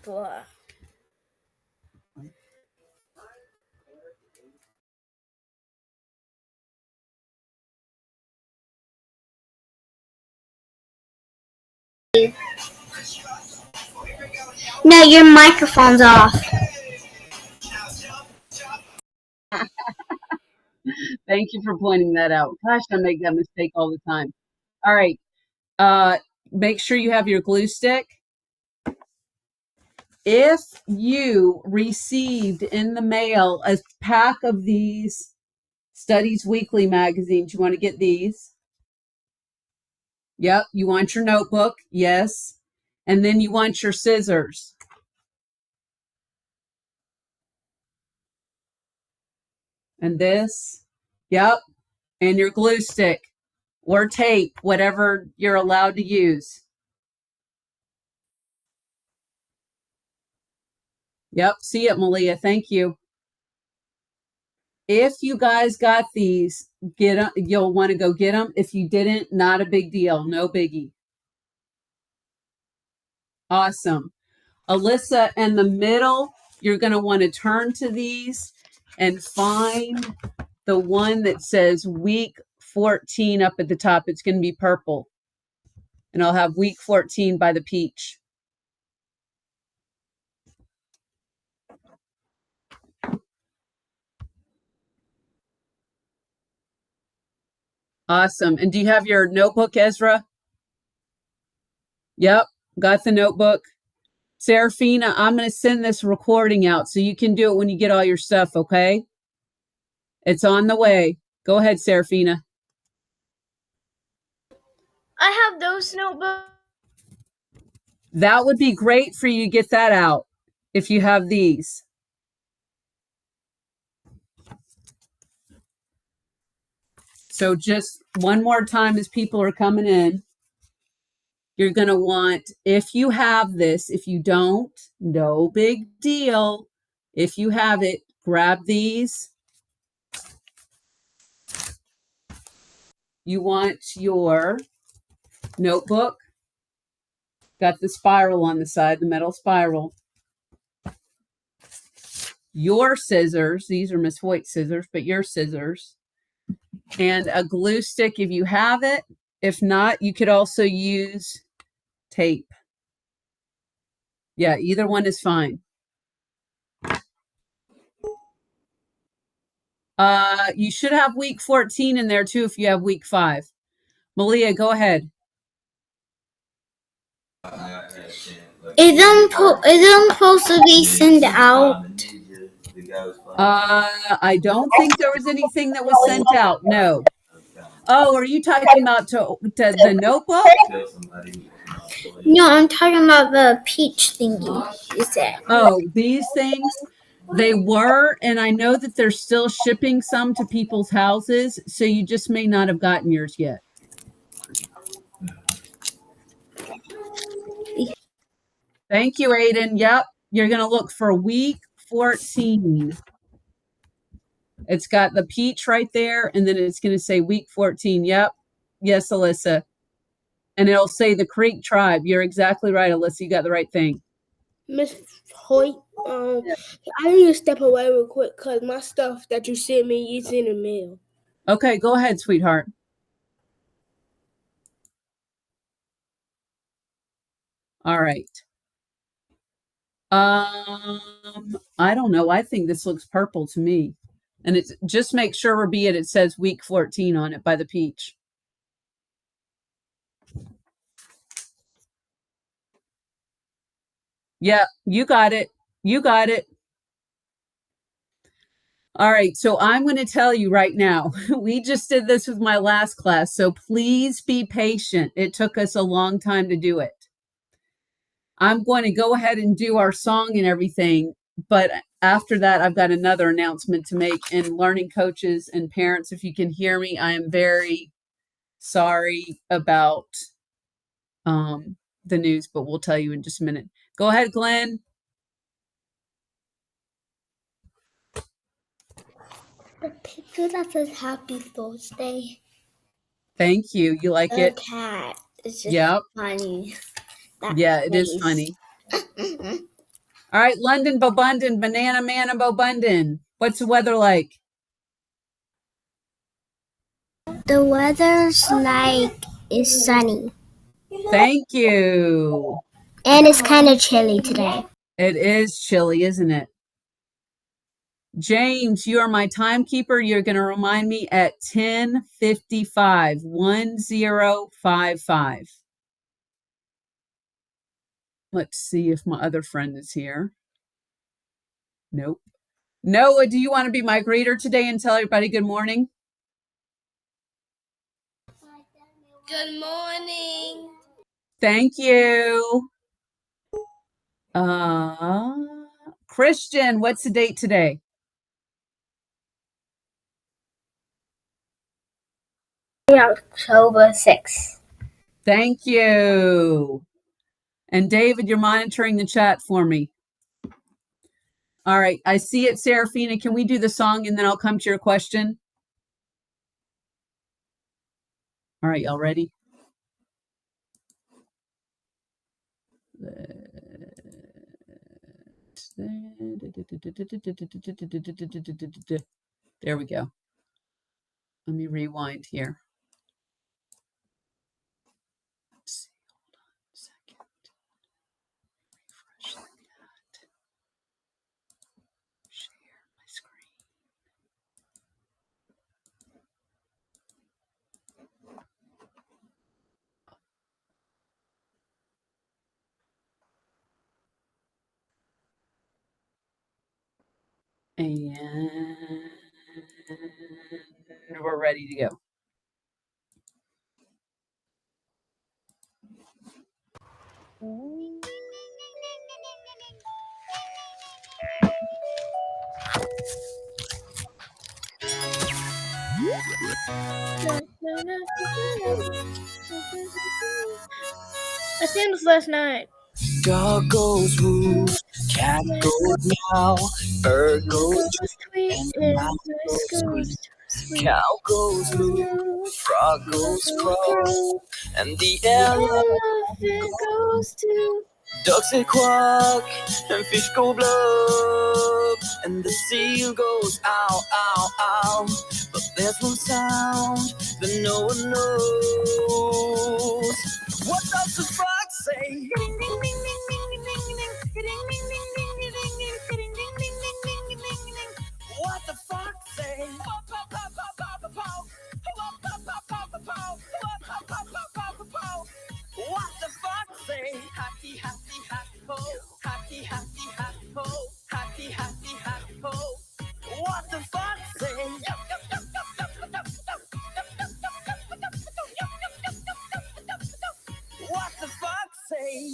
blah. No, your microphone's off. Thank you for pointing that out. Gosh, I make that mistake all the time. All right. Make sure you have your glue stick. If you received in the mail a pack of these Studies Weekly magazines, you want to get these. Yep, you want your notebook, yes. And then you want your scissors. And this, yep, and your glue stick or tape, whatever you're allowed to use. Yep, see it, Malia, thank you. If you guys got these, get them. You'll want to go get them. If you didn't, not a big deal, no biggie. Awesome. Alyssa, in the middle, you're going to want to turn to these and find the one that says week 14 up at the top. It's going to be purple. And I'll have week 14 by the peach. Awesome. And do you have your notebook, Ezra? Yep, got the notebook. Serafina, I'm going to send this recording out so you can do it when you get all your stuff, okay? It's on the way. Go ahead, Serafina. I have those notebooks. That would be great for you to get that out if you have these. So just one more time as people are coming in. You're going to want, if you have this, if you don't, no big deal. If you have it, grab these. You want your notebook. Got the spiral on the side, the metal spiral. Your scissors, these are Miss Hoyt's scissors, but your scissors. And a glue stick if you have it. If not, you could also use tape. Yeah, either one is fine. You should have week 14 in there too if you have week 5. Malia, go ahead. Is them supposed to be sent out? I don't think there was anything that was sent out. No. Oh, are you talking about to the notebook? No, I'm talking about the peach thingy. You said. Oh, these things. They were, and I know that they're still shipping some to people's houses, so you just may not have gotten yours yet. Thank you, Aiden. Yep, you're going to look for week 14. It's got the peach right there, and then it's going to say week 14. Yep. Yes, Alyssa. And it'll say the Creek Tribe. You're exactly right, Alyssa. You got the right thing. Miss Hoyt, I need to step away real quick because my stuff that you sent me is in the mail. Okay, go ahead, sweetheart. All right. I don't know. I think this looks purple to me. And it's just make sure, be it says week 14 on it by the peach. Yeah, you got it. You got it. All right, so I'm going to tell you right now, we just did this with my last class, so please be patient. It took us a long time to do it. I'm going to go ahead and do our song and everything, but after that, I've got another announcement to make. And learning coaches and parents, if you can hear me, I am very sorry about the news, but we'll tell you in just a minute. Go ahead, Glenn. The picture that says Happy Thursday. Thank you. You like it? Cat. It's just funny. Yeah, it is funny. All right, London, Bobundon, Banana Man and Bobundon. What's the weather like? The weather's like is sunny. Thank you. And it's kind of chilly today. It is chilly, isn't it? James, you are my timekeeper. You're going to remind me at 10:55, 10:55. Let's see if my other friend is here. Nope. Noah, do you want to be my greeter today and tell everybody good morning? Good morning. Thank you. Christian, what's the date today? October 6th. Thank you. And David, you're monitoring the chat for me. All right, I see it, Serafina. Can we do the song and then I'll come to your question? All right, y'all ready? There we go. Let me rewind here. Let's see. Hold on a second. Refresh like that. Share my screen. And we're ready to go. I sang this last night. Dog goes woo, cat goes meow, bird goes tweet, and mouse goes squeak. Cow goes moo, frog goes croak, and the elephant goes to ducks say quack, and fish go blub, and the seal goes ow, ow, ow. But there's one sound that no one knows. What does the fox say? What the fox say? What the fox say? Happy, happy, happy ho. Happy, happy, happy ho. Happy, happy, happy ho. What the fox say? What the fox say?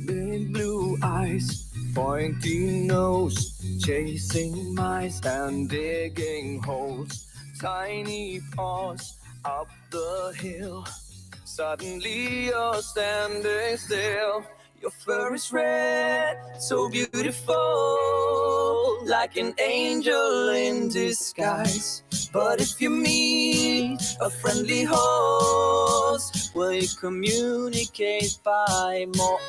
Big blue eyes, pointy nose, chasing mice and digging holes. Tiny paws up the hill. Suddenly you're standing still. Your fur is red, so beautiful, like an angel in disguise. But if you meet a friendly host, will you communicate by more?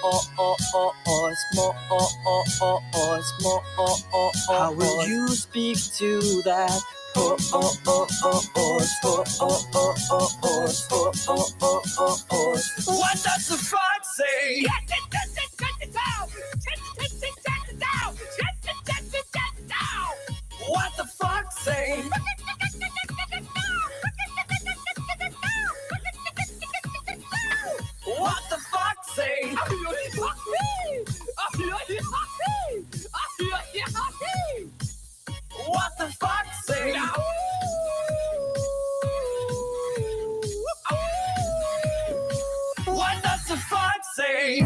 How will you speak to that? What does the fox say? What the fox say? What the fox say? What the fox say? What does the fox say?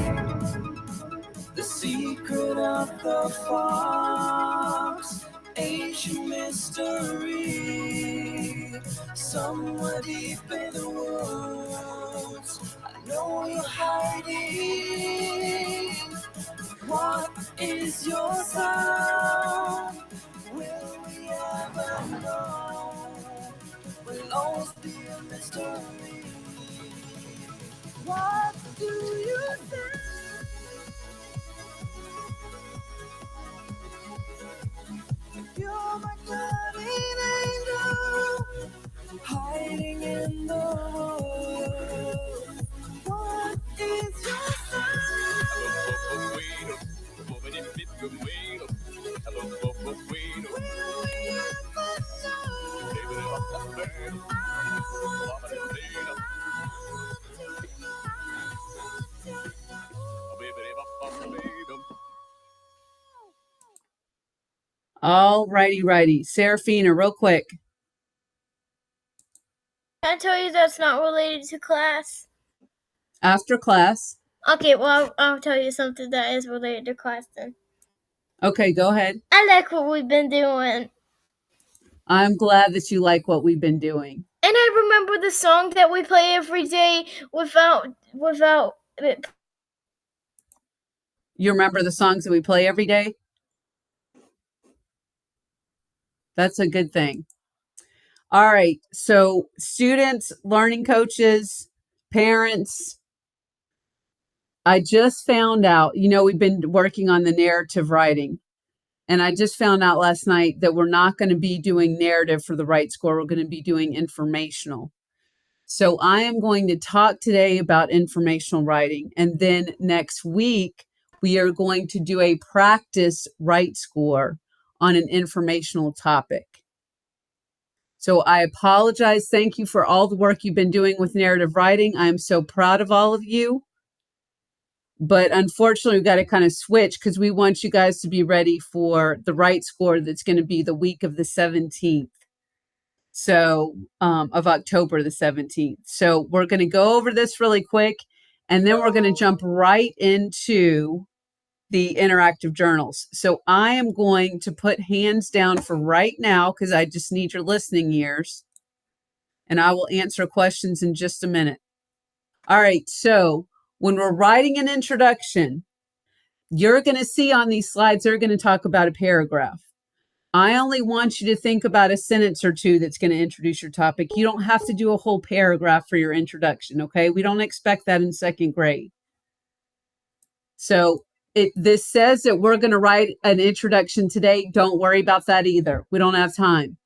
The secret of the fox, ancient mystery, somewhere deep in the woods, I know you're hiding. What is your sound? Will we ever know? Will always be a mystery. What do you say? All righty. Serafina, real quick. Can I tell you that's not related to class? After class. Okay, well, I'll tell you something that is related to class then. Okay, go ahead. I like what we've been doing. I'm glad that you like what we've been doing. And I remember the song that we play every day without it. You remember the songs that we play every day? That's a good thing. All right. So students, learning coaches, parents, I just found out, we've been working on the narrative writing. And I just found out last night that we're not going to be doing narrative for the right score. We're going to be doing informational. So I am going to talk today about informational writing. And then next week, we are going to do a practice right score on an informational topic. So I apologize. Thank you for all the work you've been doing with narrative writing. I am so proud of all of you. But unfortunately, we've got to kind of switch because we want you guys to be ready for the right score that's going to be the week of the 17th. So of October the 17th. So we're going to go over this really quick, and then we're going to jump right into the interactive journals. So I am going to put hands down for right now because I just need your listening ears, and I will answer questions in just a minute. All right, so when we're writing an introduction, you're going to see on these slides, they're going to talk about a paragraph. I only want you to think about a sentence or two that's going to introduce your topic. You don't have to do a whole paragraph for your introduction, okay? We don't expect that in second grade. So this says that we're going to write an introduction today. Don't worry about that either. We don't have time.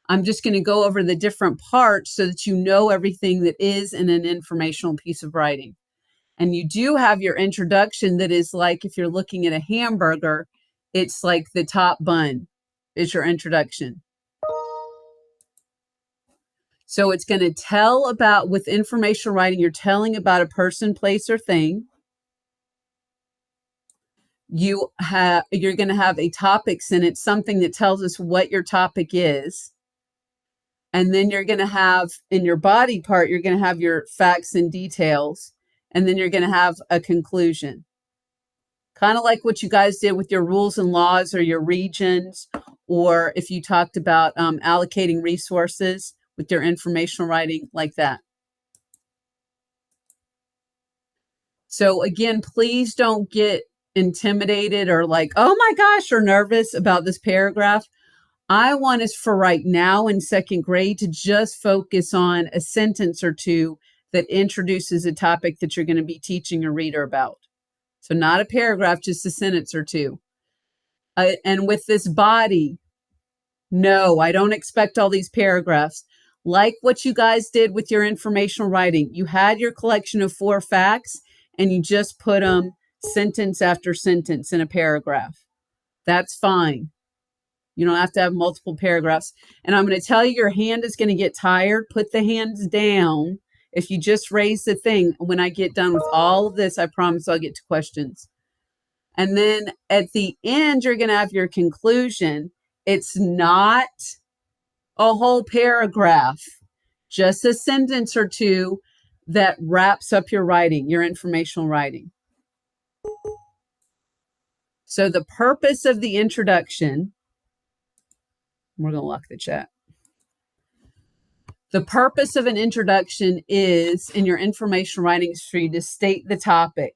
I'm just going to go over the different parts so that you know everything that is in an informational piece of writing. And you do have your introduction that is like, if you're looking at a hamburger, it's like the top bun is your introduction. So it's going to tell about, with informational writing, you're telling about a person, place, or thing. You're going to have a topic sentence, something that tells us what your topic is. And then you're going to have, in your body part, you're going to have your facts and details. And then you're going to have a conclusion. Kind of like what you guys did with your rules and laws or your regions, or if you talked about allocating resources with your informational writing, like that. So again, please don't get intimidated or like, oh my gosh, or nervous about this paragraph. I want us for right now in second grade to just focus on a sentence or two that introduces a topic that you're going to be teaching your reader about. So not a paragraph, just a sentence or two. And with this body, no, I don't expect all these paragraphs. Like what you guys did with your informational writing. You had your collection of 4 facts and you just put them sentence after sentence in a paragraph. That's fine. You don't have to have multiple paragraphs. And I'm going to tell you, your hand is going to get tired. Put the hands down. If you just raise the thing, when I get done with all of this, I promise I'll get to questions. And then at the end, you're going to have your conclusion. It's not a whole paragraph, just a sentence or two that wraps up your writing, your informational writing. So the purpose of the introduction, we're going to lock the chat. The purpose of an introduction is, in your information writing, for you to state the topic.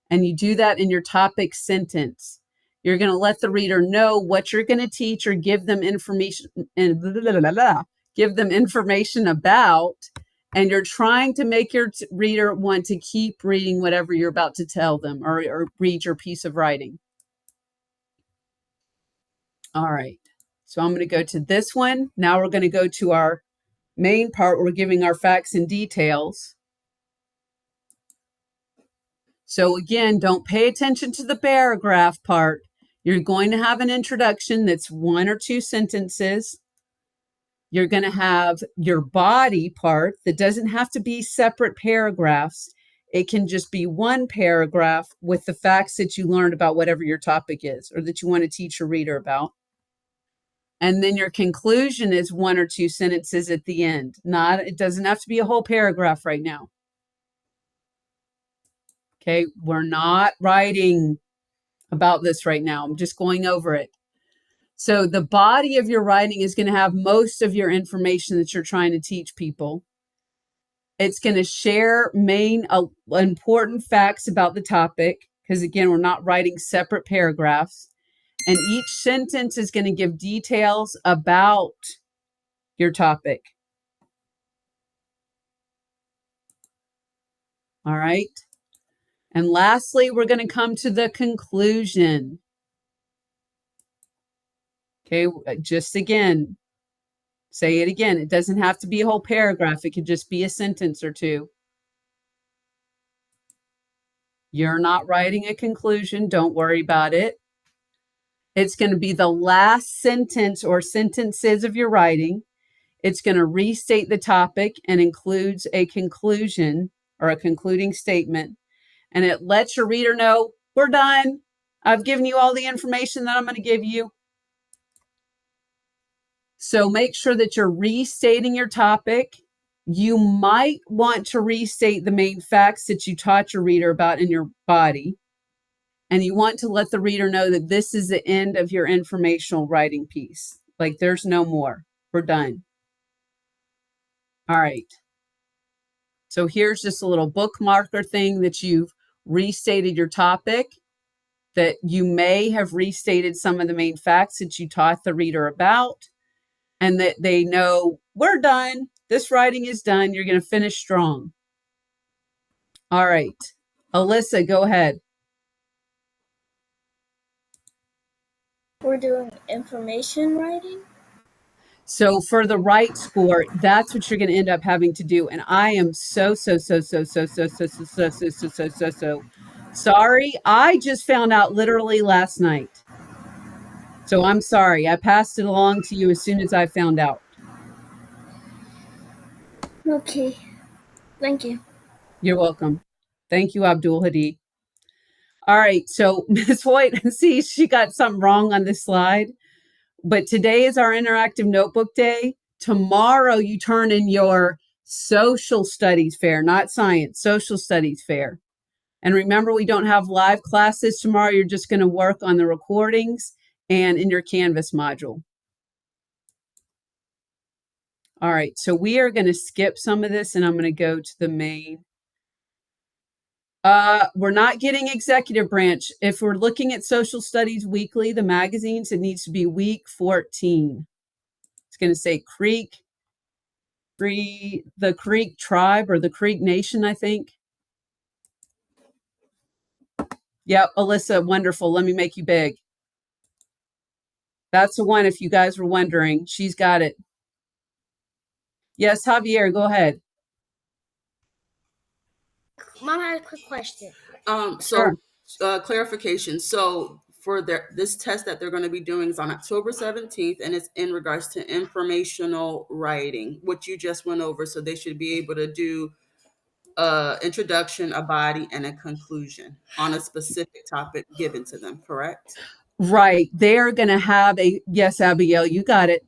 And you do that in your topic sentence. You're going to let the reader know what you're going to teach or give them information and give them information about. And you're trying to make your reader want to keep reading whatever you're about to tell them, or read your piece of writing. All right. So I'm going to go to this one. Now we're going to go to our main part. We're giving our facts and details. So again, don't pay attention to the paragraph part. You're going to have an introduction that's 1 or 2 sentences. You're going to have your body part that doesn't have to be separate paragraphs. It can just be 1 paragraph with the facts that you learned about whatever your topic is or that you want to teach your reader about. And then your conclusion is 1 or 2 sentences at the end. It doesn't have to be a whole paragraph right now. Okay, we're not writing about this right now. I'm just going over it. So the body of your writing is going to have most of your information that you're trying to teach people. It's going to share main important facts about the topic, because again, we're not writing separate paragraphs. And each sentence is going to give details about your topic. All right. And lastly, we're going to come to the conclusion. Okay, just again, say it again. It doesn't have to be a whole paragraph. It could just be a sentence or two. You're not writing a conclusion. Don't worry about it. It's going to be the last sentence or sentences of your writing. It's going to restate the topic and includes a conclusion or a concluding statement. And it lets your reader know, we're done. I've given you all the information that I'm going to give you. So make sure that you're restating your topic. You might want to restate the main facts that you taught your reader about in your body. And you want to let the reader know that this is the end of your informational writing piece. Like there's no more. We're done. All right. So here's just a little bookmarker thing that you've restated your topic, that you may have restated some of the main facts that you taught the reader about, and that they know we're done. This writing is done. You're going to finish strong. All right. Alyssa, go ahead. We're doing information writing. So for the right score, that's what you're going to end up having to do. And I am so sorry. I just found out literally last night. So I'm sorry. I passed it along to you as soon as I found out. Okay. Thank you. You're welcome. Thank you, Abdul Hadi. All right. So Ms. Hoyt, see, she got something wrong on this slide. But today is our interactive notebook day. Tomorrow you turn in your social studies fair, not science, social studies fair. And remember, we don't have live classes tomorrow. You're just going to work on the recordings and in your Canvas module. All right, so we are going to skip some of this and I'm going to go to the main. We're not getting executive branch. If we're looking at Social Studies Weekly, the magazines, it needs to be week 14. It's going to say the Creek tribe or the Creek Nation, I think. Yep, Alyssa, wonderful. Let me make you big. That's the one, if you guys were wondering. She's got it. Yes, Javier, go ahead. Mom had a quick question. Sure. Clarification. So for this test that they're going to be doing is on October 17th, and it's in regards to informational writing, which you just went over. So they should be able to do introduction, a body, and a conclusion on a specific topic given to them, correct? Right. They're going to have yes, Abigail, you got it.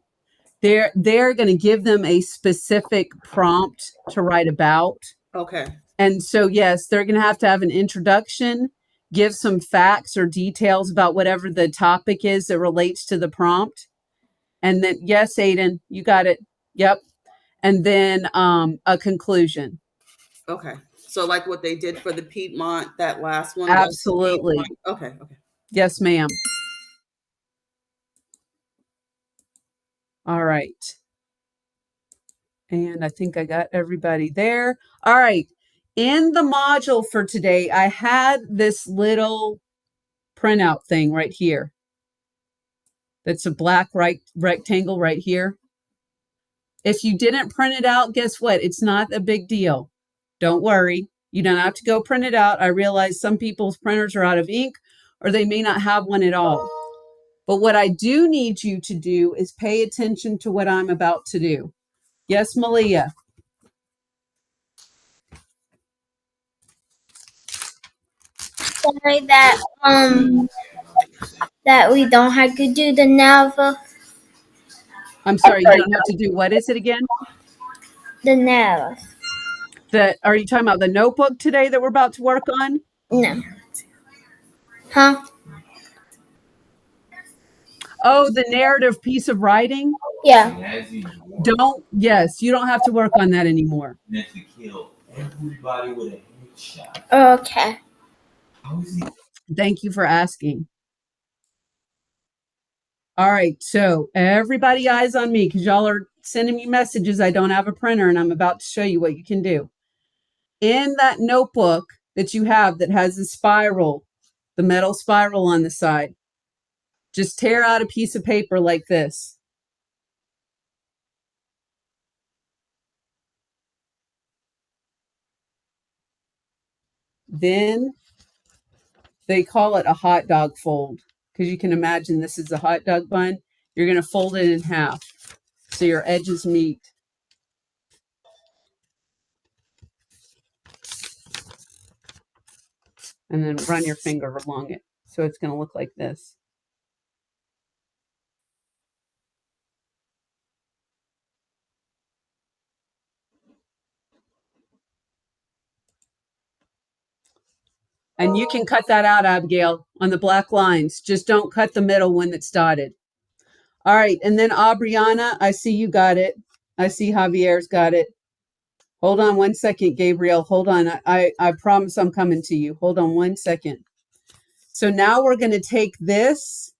They're going to give them a specific prompt to write about. Okay. And so, yes, they're going to have an introduction, give some facts or details about whatever the topic is that relates to the prompt. And then, yes, Aiden, you got it. Yep. And then a conclusion. Okay. So like what they did for the Piedmont, that last one. Absolutely. Okay. Yes, ma'am. All right. And I think I got everybody there. All right. In the module for today, I had this little printout thing right here. That's a black rectangle right here. If you didn't print it out, guess what? It's not a big deal. Don't worry. You don't have to go print it out. I realize some people's printers are out of ink or they may not have one at all. But what I do need you to do is pay attention to what I'm about to do. Yes, Malia. Sorry that we don't have to do the Nava. I'm sorry, you don't have to do, what is it again? The narrative. Are you talking about the notebook today that we're about to work on? No. Huh? Oh, the narrative piece of writing? Yeah. Yes, you don't have to work on that anymore. Okay. Thank you for asking. All right, so everybody eyes on me because y'all are sending me messages. I don't have a printer and I'm about to show you what you can do. In that notebook that you have that has the spiral, the metal spiral on the side, just tear out a piece of paper like this. Then they call it a hot dog fold because you can imagine this is a hot dog bun. You're going to fold it in half so your edges meet. And then run your finger along it. So it's going to look like this. And you can cut that out, Abigail, on the black lines. Just don't cut the middle one that's dotted. All right. And then Aubriana, I see you got it. I see Javier's got it. Hold on one second, Gabriel. Hold on. I promise I'm coming to you. Hold on one second. So now we're going to take this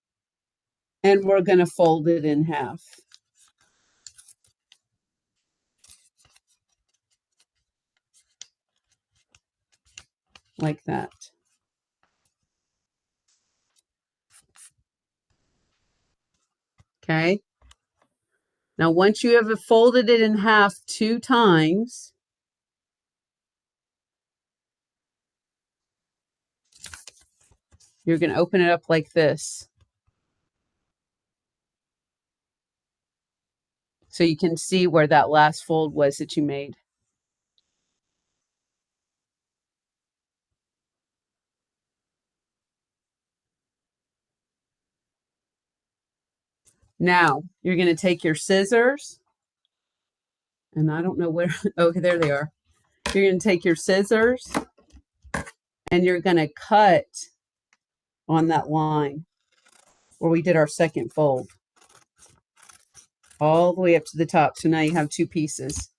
and we're going to fold it in half. Like that. Okay. Now, once you have folded it in half 2 times, you're going to open it up like this. So you can see where that last fold was that you made. Now, you're going to take your scissors, and I don't know where, okay, there they are. You're going to take your scissors, and you're going to cut on that line where we did our second fold, all the way up to the top. So now you have 2 pieces.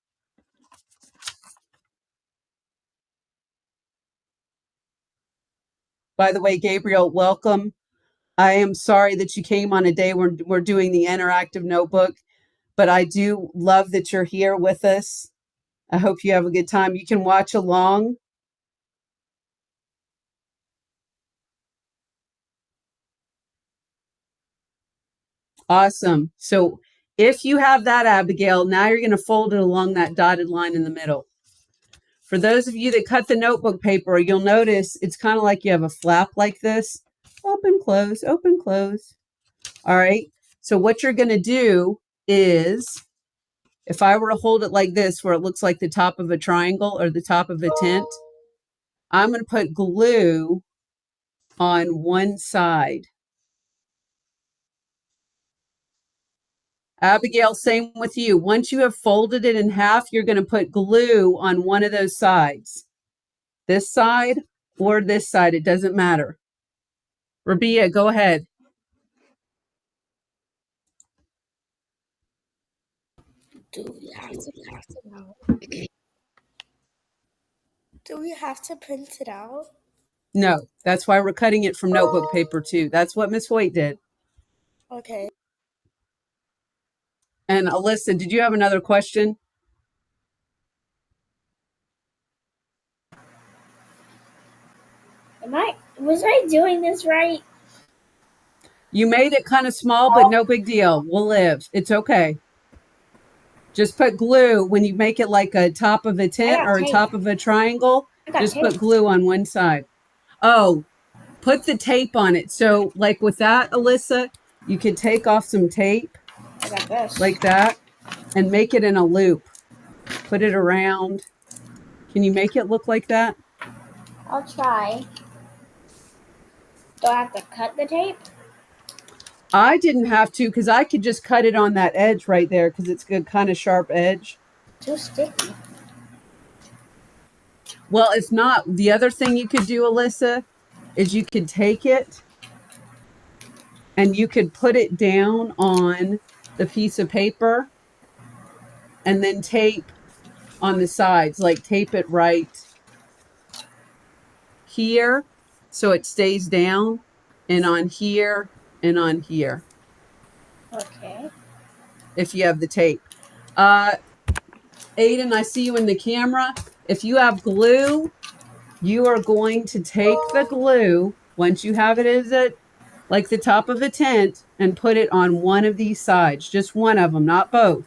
By the way, Gabriel, welcome. I am sorry that you came on a day when we're doing the interactive notebook, but I do love that you're here with us. I hope you have a good time. You can watch along. Awesome. So if you have that, Abigail, now you're going to fold it along that dotted line in the middle. For those of you that cut the notebook paper, you'll notice it's kind of like you have a flap like this. Open, close, open, close. All right. So what you're going to do is, if I were to hold it like this, where it looks like the top of a triangle or the top of a tent, I'm going to put glue on one side. Abigail, same with you. Once you have folded it in half, you're going to put glue on one of those sides. This side or this side, it doesn't matter. Rabia, go ahead. Do we have to print it out? Do we have to print it out? No, that's why we're cutting it from notebook paper too. That's what Miss Hoyt did. Okay. And Alyssa, did you have another question? Was I doing this right? You made it kind of small, but no big deal. We'll live. It's okay. Just put glue when you make it like a top of a tent or a top of a triangle. Just put glue on one side. Oh, put the tape on it. So like with that, Alyssa, you could take off some tape I got this. like that and make it in a loop. Put it around. Can you make it look like that? I'll try. Do I have to cut the tape? I didn't have to because I could just cut it on that edge right there because it's good, kind of sharp edge. Too sticky. Well, if not, the other thing you could do, Alyssa, is you could take it and you could put it down on the piece of paper and then tape on the sides, like tape it right here so it stays down, and on here and on here. Okay. If you have the tape. Aiden, I see you in the camera. If you have glue, you are going to take the glue once you have it as a like the top of a tent and put it on one of these sides, just one of them, not both.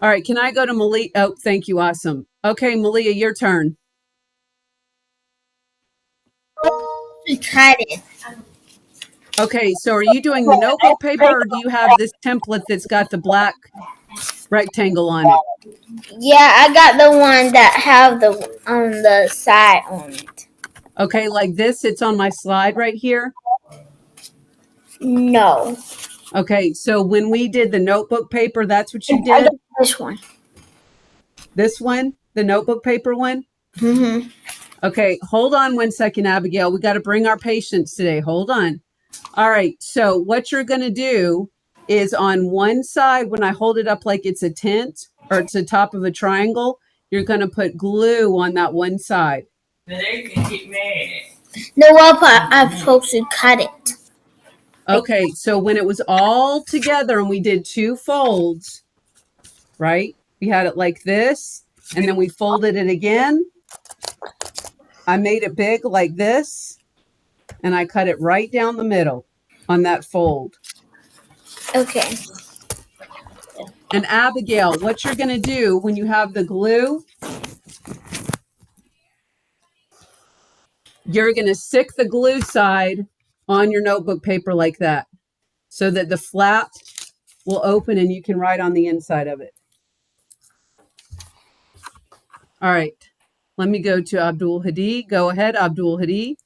All right, can I go to Malia? Oh, thank you. Awesome. Okay, Malia, your turn. We tried it. Okay, so are you doing the notebook paper or do you have this template that's got the black rectangle on it? Yeah, I got the one that have the on the side on it. Okay, like this, it's on my slide right here. No. Okay, so when we did the notebook paper, that's what you I did? got this one. This one, the notebook paper one? Mm-hmm. Okay, hold on 1 second, Abigail. We got to bring our patients today. Hold on. All right, so what you're going to do is on one side, when I hold it up like it's a tent or it's the top of a triangle, you're going to put glue on that one side. No, I'm supposed to cut it. Okay, so when it was all together and we did two folds, right? We had it like this, and then we folded it again. I made it big like this, and I cut it right down the middle on that fold. Okay. And Abigail, what you're going to do when you have the glue, you're going to stick the glue side on your notebook paper like that so that the flap will open and you can write on the inside of it. All right. Let me go to Abdul Hadi. Go ahead, Abdul Hadi.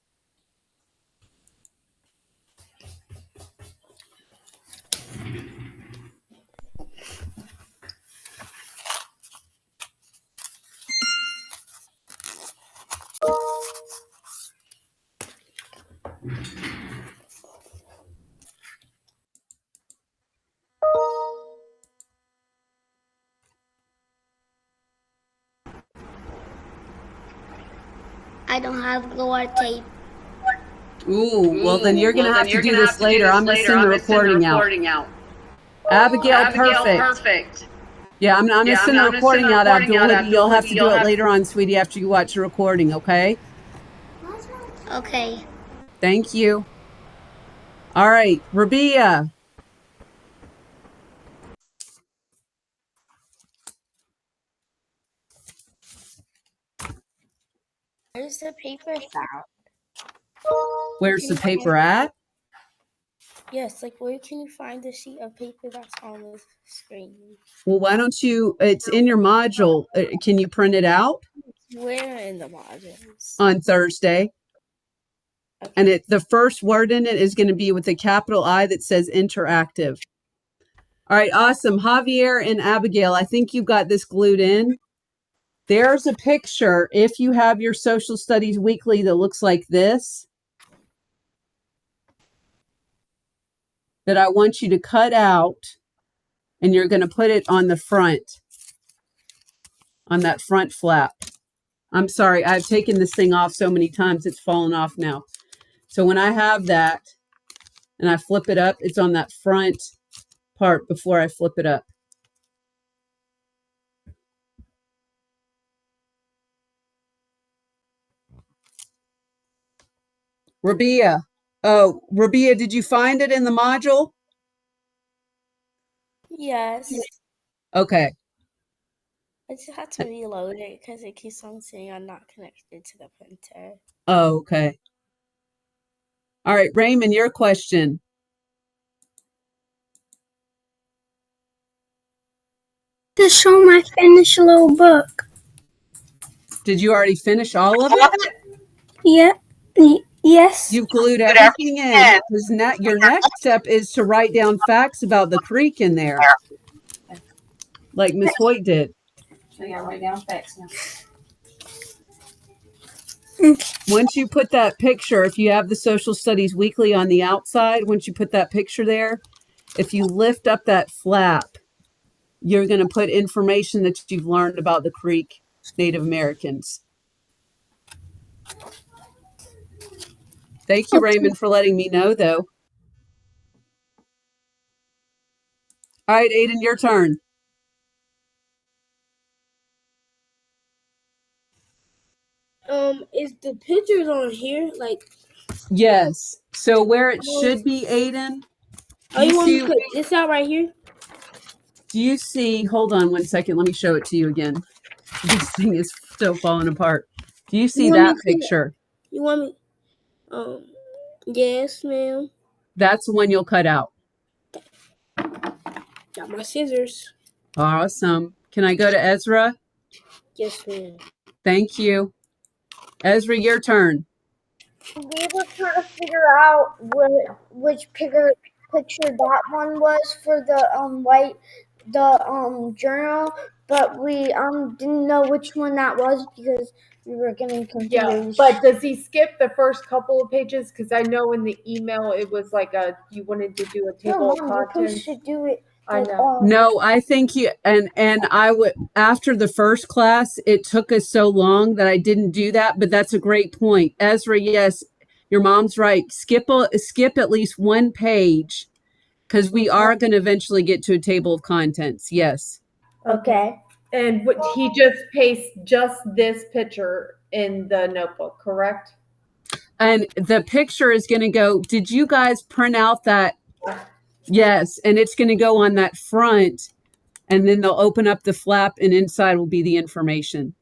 I don't have glue or tape. Ooh, well then you're gonna have to do this later. I'm gonna send the recording out. Abigail, perfect. Yeah, I'm gonna send the recording out, Abdul. You'll have to do it later on, sweetie, after you watch the recording, okay? Okay. Thank you. All right, Rabia. Where's the paper found? Where's the paper at? Yes, like where can you find the sheet of paper that's on the screen? Well, why don't you, it's in your module. Can you print it out? Where in the modules? On Thursday. Okay. And the first word in it is going to be with a capital I that says interactive. All right, awesome. Javier and Abigail, I think you've got this glued in. There's a picture, if you have your Social Studies Weekly, that looks like this, that I want you to cut out, and you're going to put it on the front, on that front flap. I'm sorry, I've taken this thing off so many times, it's fallen off now. So when I have that, and I flip it up, it's on that front part before I flip it up. Rabia. Oh, Rabia, did you find it in the module? Yes. Okay. I just had to reload it because it keeps on saying I'm not connected to the printer. Oh, okay. All right, Raymond, your question. To show my finished little book. Did you already finish all of it? Yeah. Yes. You've glued everything in. Because your next step is to write down facts about the creek in there, like Miss Hoyt did. So yeah, write down facts now. Once you put that picture, if you have the Social Studies Weekly on the outside, once you put that picture there, if you lift up that flap, you're going to put information that you've learned about the Creek Native Americans. Thank you, Raymond, for letting me know, though. All right, Aiden, your turn. Is the pictures on here? Like, Yes. So where it should be, Aiden, oh, you want me to put this out right here? do you see, hold on one second, let me show it to you again. This thing is still falling apart. Do you see that picture? You want me? Yes, ma'am. That's the one you'll cut out. Got my scissors. Awesome. Can I go to Ezra? Yes, ma'am. Thank you. Ezra, your turn. We were trying to figure out which picture that one was for the journal, but we didn't know which one that was because we were getting confused. Yeah, but does he skip the first couple of pages? Because I know in the email it was like you wanted to do a table of Mom, you're contents. supposed to do it. I know. No, I think you and I would after the first class, it took us so long that I didn't do that, but that's a great point. Ezra, yes, your mom's right. Skip at least one page because we are going to eventually get to a table of contents. Yes. Okay. And what he just pastes just this picture in the notebook, correct? And the picture is going to go, did you guys print out that? Yes, and it's going to go on that front, and then they'll open up the flap, and inside will be the information.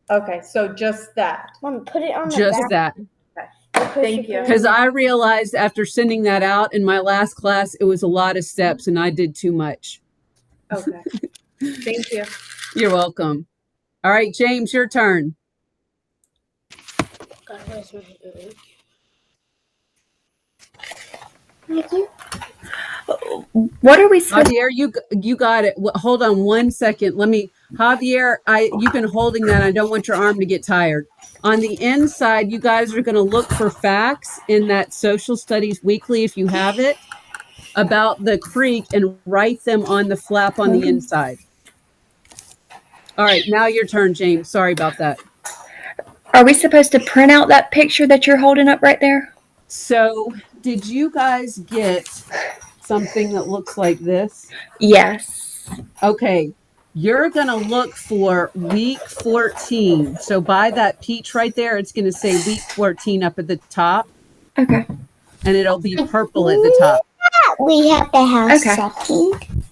Okay, so just that. Mom, put it on the Just back. that. Thank you. Because I realized after sending that out in my last class, it was a lot of steps, and I did too much. Okay. Thank you. You're welcome. All right, James, your turn. Thank you. What are we supposed Javier, you got it. Hold on one second. Javier, you've been holding that. I don't want your arm to get tired. On the inside, you guys are going to look for facts in that Social Studies Weekly, if you have it, about the creek and write them on the flap on the inside. All right, now your turn, James. Sorry about that. Are we supposed to print out that picture that you're holding up right there? So, did you guys get something that looks like this? Yes. Okay, you're going to look for week 14. So by that peach right there, it's going to say week 14 up at the top. Okay. And it'll be purple at the top. We have to have second.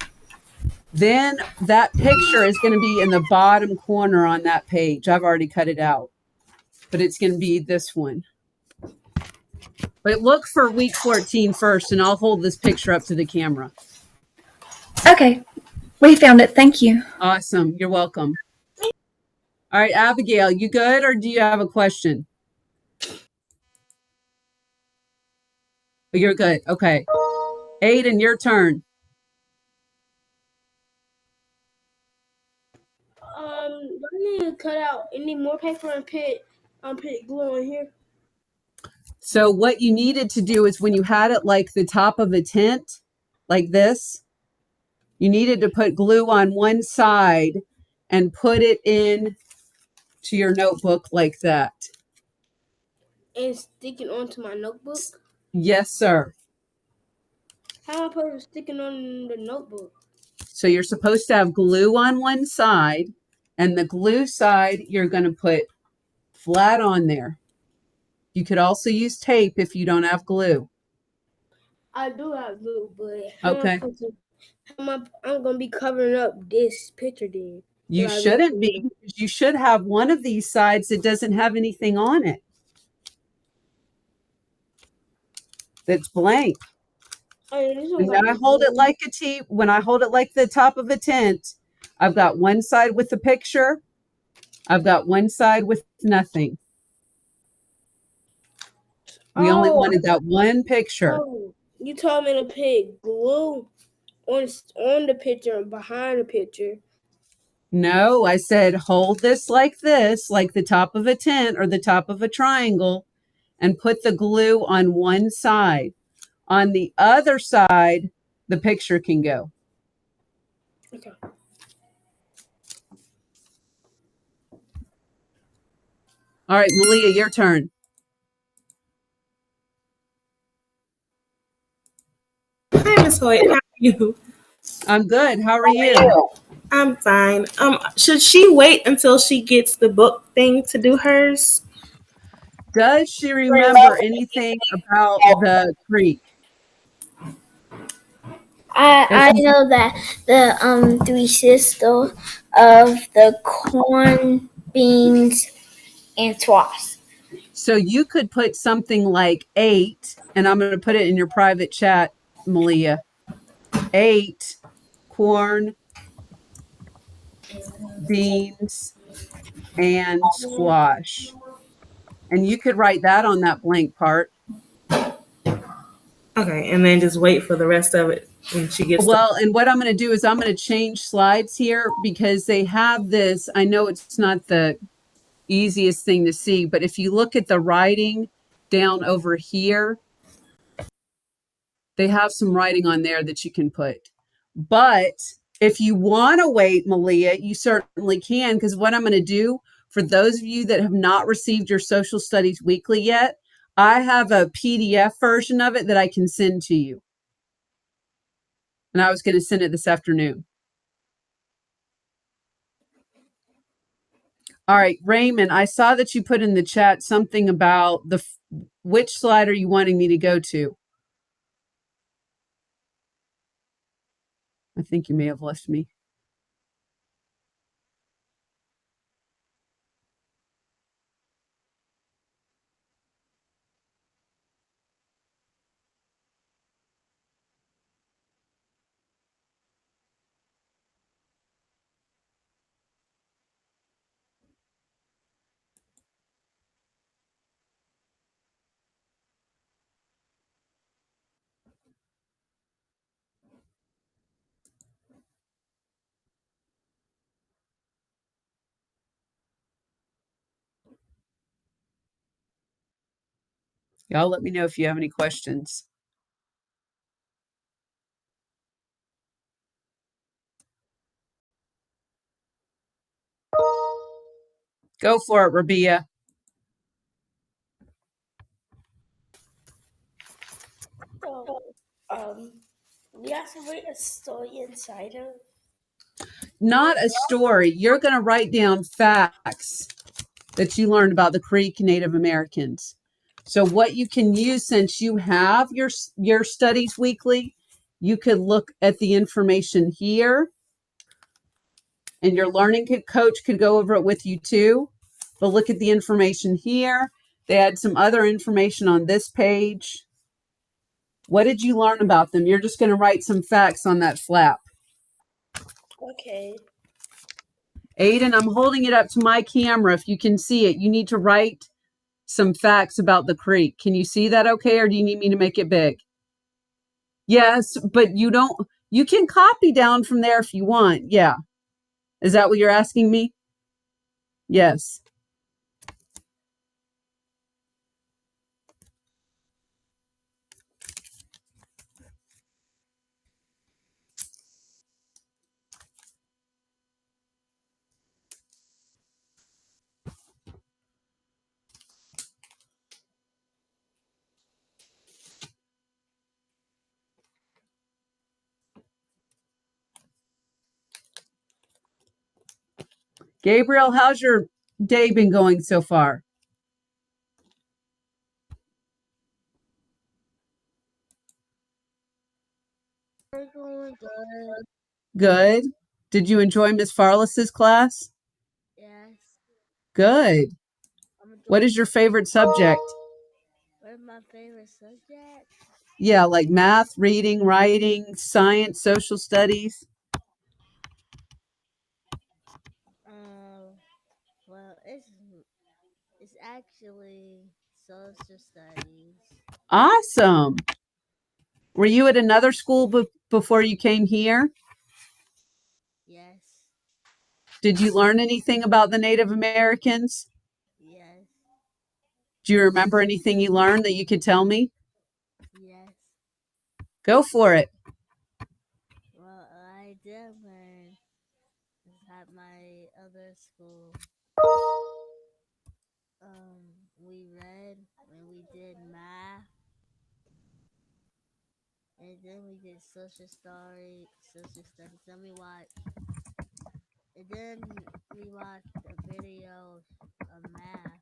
Then that picture is going to be in the bottom corner on that page. I've already cut it out, but it's going to be this one. But look for week 14 first, and I'll hold this picture up to the camera. Okay. We found it. Thank you. Awesome. You're welcome. All right, Abigail, you good, or do you have a question? You're good. Okay. Aiden, your turn. I need to cut out any more paper and put glue on here. So what you needed to do is when you had it like the top of a tent, like this, you needed to put glue on one side and put it in to your notebook like that. And stick it onto my notebook? Yes, sir. How am I supposed to stick it on the notebook? So you're supposed to have glue on one side, and the glue side you're going to put flat on there. You could also use tape if you don't have glue. I do have glue, but Okay. I'm going to be covering up this picture then. You shouldn't be. You should have one of these sides that doesn't have anything on it. That's blank. When I hold it like when I hold it like the top of a tent, I've got one side with the picture. I've got one side with nothing. We only Oh, wanted that one picture. oh, you told me to put glue on the picture and behind the picture. No, I said hold this, like the top of a tent or the top of a triangle, and put the glue on one side. On the other side, the picture can go. Okay. All right, Malia, your turn. Hi, Miss Hoyt. How are you? I'm good. How are you? I'm fine. Should she wait until she gets the book thing to do hers? Does she remember anything about the creek? If I know that the three sisters of the corn, beans, and squash. so, you could put something like 8, and I'm going to put it in your private chat, Malia. 8 corn, beans, and squash. And you could write that on that blank part. Okay, and then just wait for the rest of it when she gets the. Well, and what I'm going to do is I'm going to change slides here because they have this. I know it's not the easiest thing to see, but if you look at the writing down over here, they have some writing on there that you can put. But if you want to wait, Malia, you certainly can, because what I'm going to do for those of you that have not received your Social Studies Weekly yet, I have a PDF version of it that I can send to you. And I was going to send it this afternoon. All right, Raymond, I saw that you put in the chat something about which slide are you wanting me to go to? I think you may have left me. Y'all let me know if you have any questions. Go for it, Rabia. So, um, you have to write a story inside of. Not a story. You're going to write down facts that you learned about the Creek Native Americans. So what you can use, since you have your studies weekly, you could look at the information here, and your learning coach could go over it with you too. But look at the information here. They had some other information on this page. What did you learn about them? You're just going to write some facts on that flap. Okay. Aiden, I'm holding it up to my camera. If you can see it, you need to write some facts about the creek. Can you see that okay, or do you need me to make it big? Yes, but you can copy down from there if you want. Yeah. Is that what you're asking me? Yes. Gabriel, how's your day been going so far? Going good. Good. Did you enjoy Miss Farless's class? Yes. Good. I'm What enjoying. is your favorite subject? What is my favorite subject? Yeah, like math, reading, writing, science, social studies. Well, it's actually Social+Studies. Awesome. Were you at another school before you came here? Yes. Did you learn anything about the Native Americans? Yes. Do you remember anything you learned that you could tell me? Yes. Go for it. Well, I did learn at my other school. We read when we did math, and then we did social studies. Then we watched a video of math.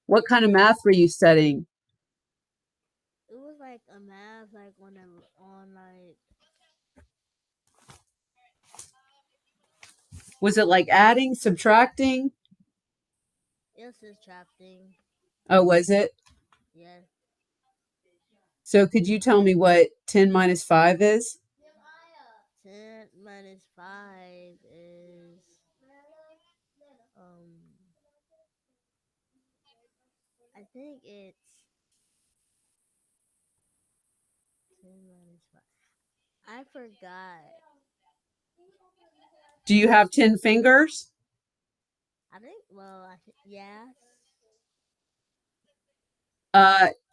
What kind of math were you studying? It was like a math, like on like Was it like adding, subtracting? it was subtracting. Oh, was it? Yes. So could you tell me what 10 minus 5 is? 10 minus 5 is I think it's 10 minus 5. I forgot. Do you have 10 fingers? Yes.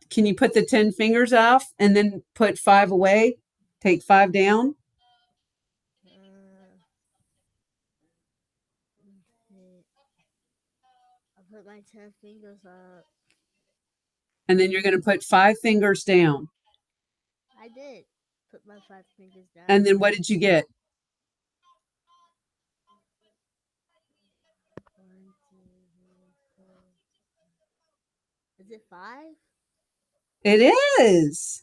Can you put the 10 fingers off and then put 5 away? Take 5 down? I put my 10 fingers up. And then you're going to put 5 fingers down. I did put my 5 fingers down. And then what did you get? 1, 2, 3, 4. Is it 5? It is.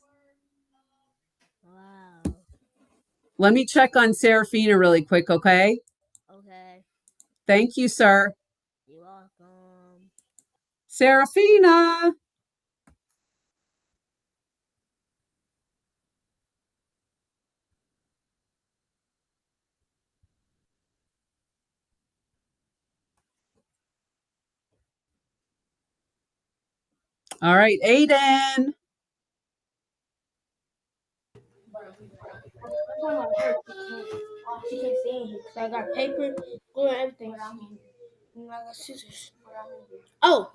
Wow. Let me check on Serafina really quick, okay? Okay. Thank you, sir. You're welcome. Serafina. All right, Aiden. She can't stay in here because I got paper, glue, and everything. And I got scissors. Oh,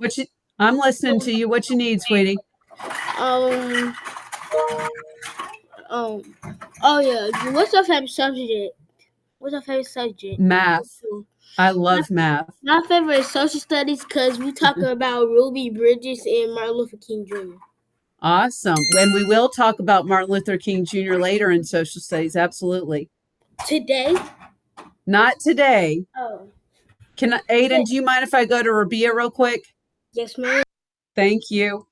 I'm listening to you. What you need, sweetie? um, oh yeah. What's your favorite subject? What's your favorite subject? Math. I love math. My favorite is social studies because we talk about Ruby Bridges and Martin Luther King Jr. Awesome. And we will talk about Martin Luther King Jr. later in social studies. Absolutely. Today? Not today. Oh. Aiden, do you mind if I go to Rabia real quick? Yes, ma'am. Thank you.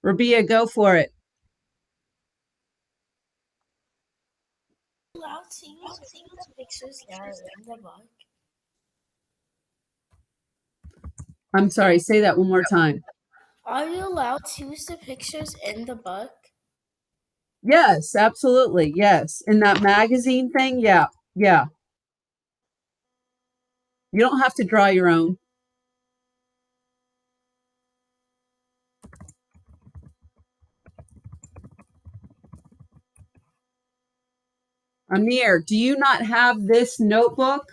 Rabia, go for it. Allowed to use pictures that are in the book? I'm sorry, say that one more time. Are you allowed to use the pictures in the book? Yes, absolutely. Yes. In that magazine thing, yeah. Yeah. You don't have to draw your own. Amir, do you not have this notebook?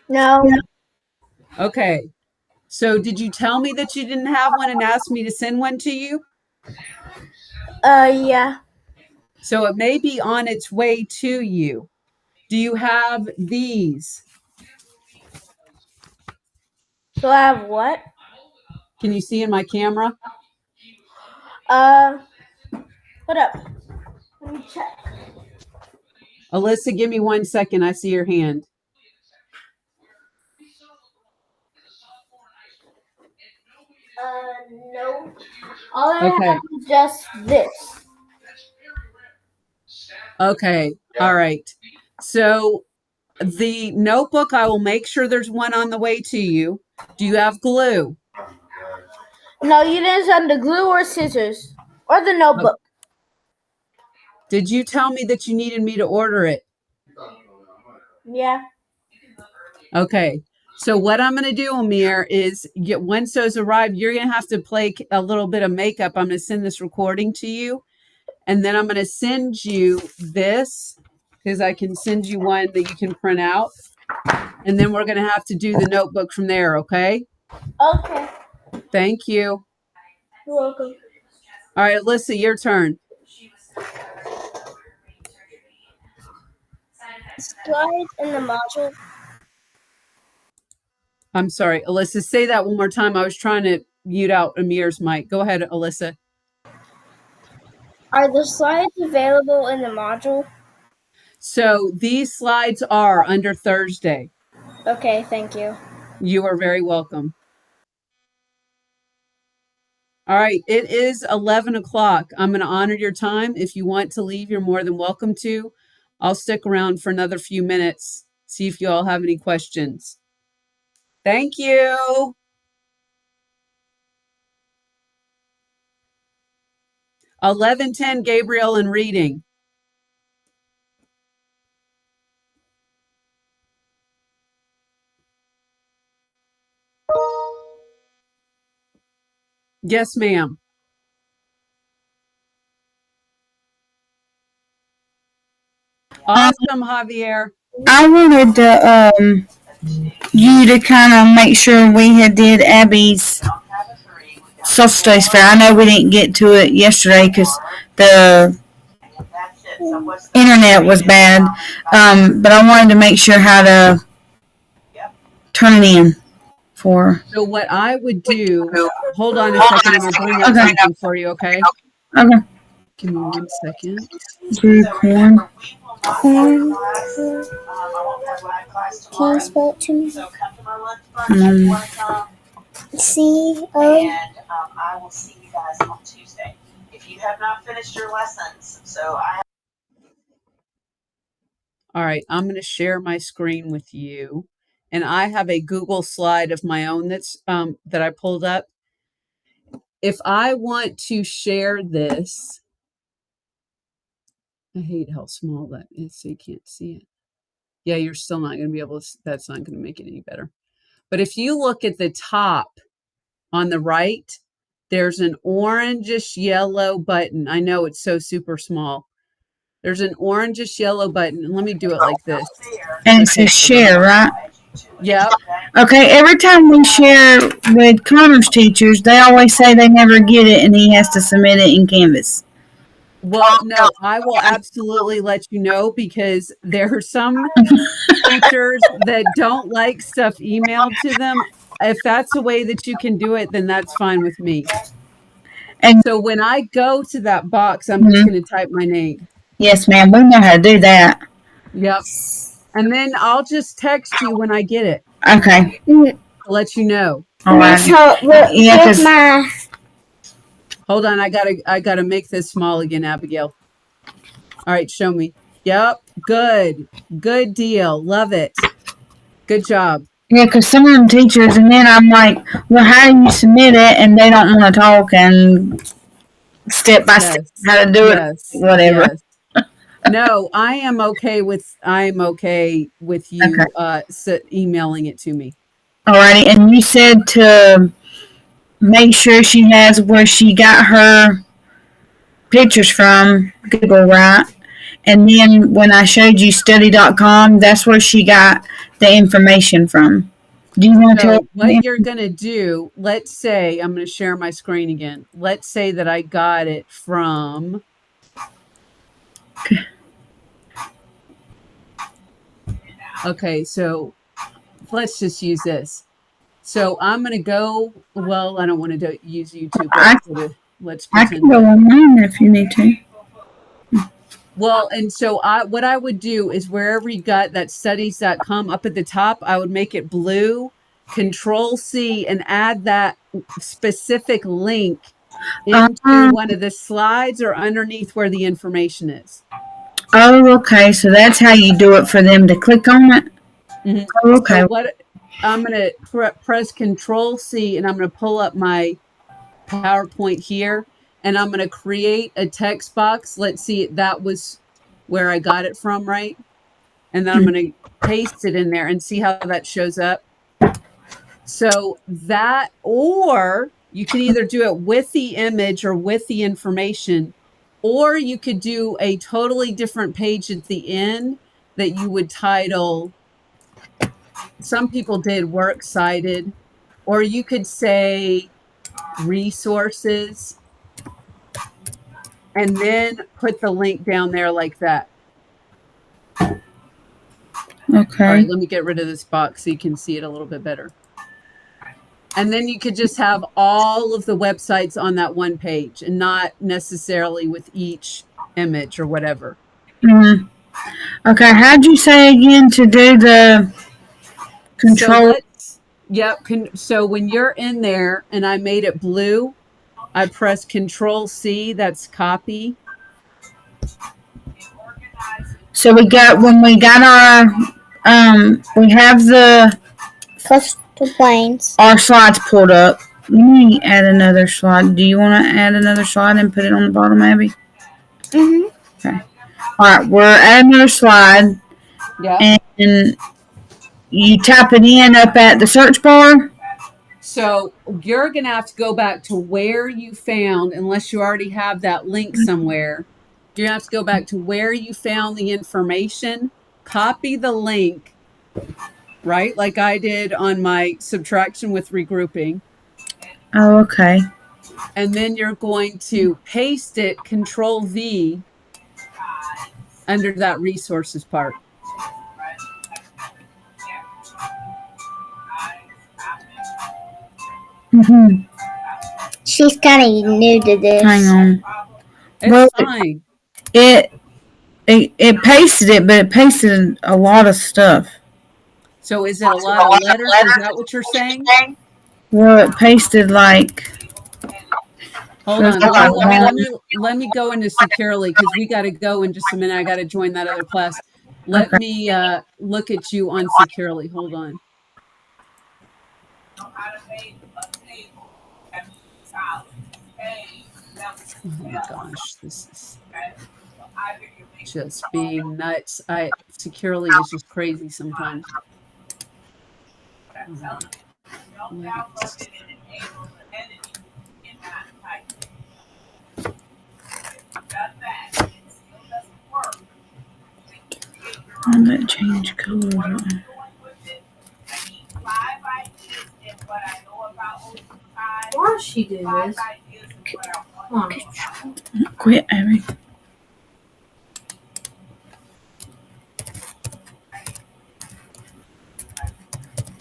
No. Okay. So did you tell me that you didn't have one and ask me to send one to you? Yeah. So it may be on its way to you. Do you have these? So I have what? Can you see in my camera? Hold up. Let me check. Alyssa, give me 1 second. I see your hand. No. All I Okay. have is just this. Okay. All right. So The notebook, I will make sure there's one on the way to you. Do you have glue? No, you didn't send the glue or scissors or the notebook. Did you tell me that you needed me to order it? Yeah. Okay. So what I'm going to do, Amir, is once those arrive, you're going to have to play a little bit of makeup. I'm going to send this recording to you, and then I'm going to send you this because I can send you one that you can print out, and then we're going to have to do the notebook from there. Okay. Okay. Thank you. You're welcome. All right, Alyssa, your turn. Slides in the module. I'm sorry, Alyssa, say that one more time. I was trying to mute out Amir's mic. Go ahead, Alyssa. Are the slides available in the module? So these slides are under Thursday. Okay, thank you. You are very welcome. All right, it is 11 o'clock. I'm going to honor your time. If you want to leave, you're more than welcome to. I'll stick around for another few minutes, see if you all have any questions. Thank you. $11:10, Gabriel, and reading. Yes, ma'am. Awesome, Javier. I wanted to you to kind of make sure we had did Abby's social studies fair. I know we didn't get to it yesterday because the internet was bad, but I wanted to make sure how to turn it in for. So what I would do, hold on a second, I'm going to bring up something for you, okay? Okay. Give me 1 second. Do corn. Can you spell it to me? C-O. And I will see you guys on Tuesday. If you have not finished your lessons, All right, I'm going to share my screen with you. And I have a Google slide of my own that's that I pulled up. If I want to share this, I hate how small that is, so you can't see it. Yeah, you're still not going to be able to, that's not going to make it any better. But if you look at the top on the right, there's an orangish yellow button. I know it's so super small. There's an orangish yellow button. And let me do it like this. And it says share, right? Yep. Okay, every time we share with Connor's teachers, they always say they never get it and he has to submit it in Canvas. Well, no, I will absolutely let you know because there are some teachers that don't like stuff emailed to them. If that's a way that you can do it, then that's fine with me. And so when I go to that box, I'm just going to type my name. Yes, ma'am. We know how to do that. Yep. And then I'll just text you when I get it. Okay. To let you know. All right. Yeah, hold on, I gotta make this small again, Abigail. All right, show me. Yep, good deal. Love it. Good job. Yeah, because some of them teachers, and then I'm like, well, how do you submit it? And they don't want to talk and step by step how to do it, whatever. Yes. No, I am okay with you emailing it to me. Alrighty, and you said to make sure she has where she got her pictures from Google, right? And then when I showed you study.com, that's where she got the information from. Do you want to tell what you're going to do? Let's say I'm going to share my screen again. Let's say that I got it from Okay, so let's just use this. So I'm going to go, well, I don't want to use YouTube. Let's I can go online if you need to. Well, and so what I would do is wherever you got that studies.com up at the top, I would make it blue, Control-C, and add that specific link into one of the slides or underneath where the information is. Oh, okay. So that's how you do it for them to click on it? Mhm. Okay. So what I'm going to press Control C, and I'm going to pull up my PowerPoint here, and I'm going to create a text box. Let's see, that was where I got it from, right? And then I'm going to paste it in there and see how that shows up. So that, or you can either do it with the image or with the information, or you could do a totally different page at the end that you would title, some people did works cited, or you could say resources and then put the link down there like that. Okay. All right, let me get rid of this box so you can see it a little bit better. And then you could just have all of the websites on that one page and not necessarily with each image or whatever. Mm-hmm. Okay, how'd you say again to do the control? So when you're in there and I made it blue, I press Control C, that's copy. So we got, when we got our, we have the Coastal Plains. Our slides pulled up. Let me add another slide. Do you want to add another slide and put it on the bottom, Abby? Mm-hmm. Okay. All right, we're at another slide. Yeah. And you type it in up at the search bar. So you're going to have to go back to where you found, unless you already have that link somewhere. You're going to have to go back to where you found the information, copy the link, right? Like I did on my subtraction with regrouping. Oh, okay. And then you're going to paste it, Control V, under that resources part. Mm-hmm. She's kind of new to this. Hang on. It's fine. It pasted it, but it pasted a lot of stuff. So is it a lot of letters? Is that what you're saying? Well, it pasted like. Hold on. Let me go into Securely because we got to go in just a minute. I got to join that other class. Let me look at you on Securely. Hold on. Oh my gosh, this is just being nuts. Securely is just crazy sometimes. All right. I'm gonna change colors. Why does she do this? Come on. Quit, Abby.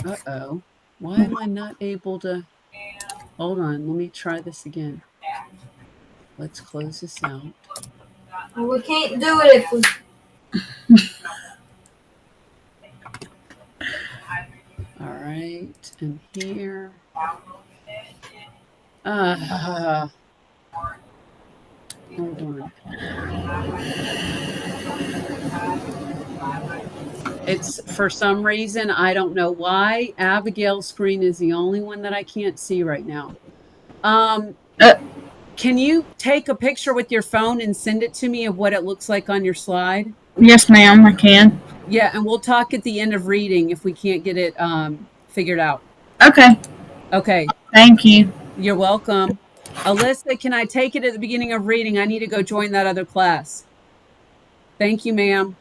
Uh-oh. Why am I not able to? Hold on. Let me try this again. Let's close this out. Well, we can't do it if we... All right. And here. Hold on. It's for some reason, I don't know why, Abigail's screen is the only one that I can't see right now. Can you take a picture with your phone and send it to me of what it looks like on your slide? Yes, ma'am, I can. Yeah, and we'll talk at the end of reading if we can't get it figured out. Okay. Okay. Thank you. You're welcome. Alyssa, can I take it at the beginning of reading? I need to go join that other class. Thank you, ma'am.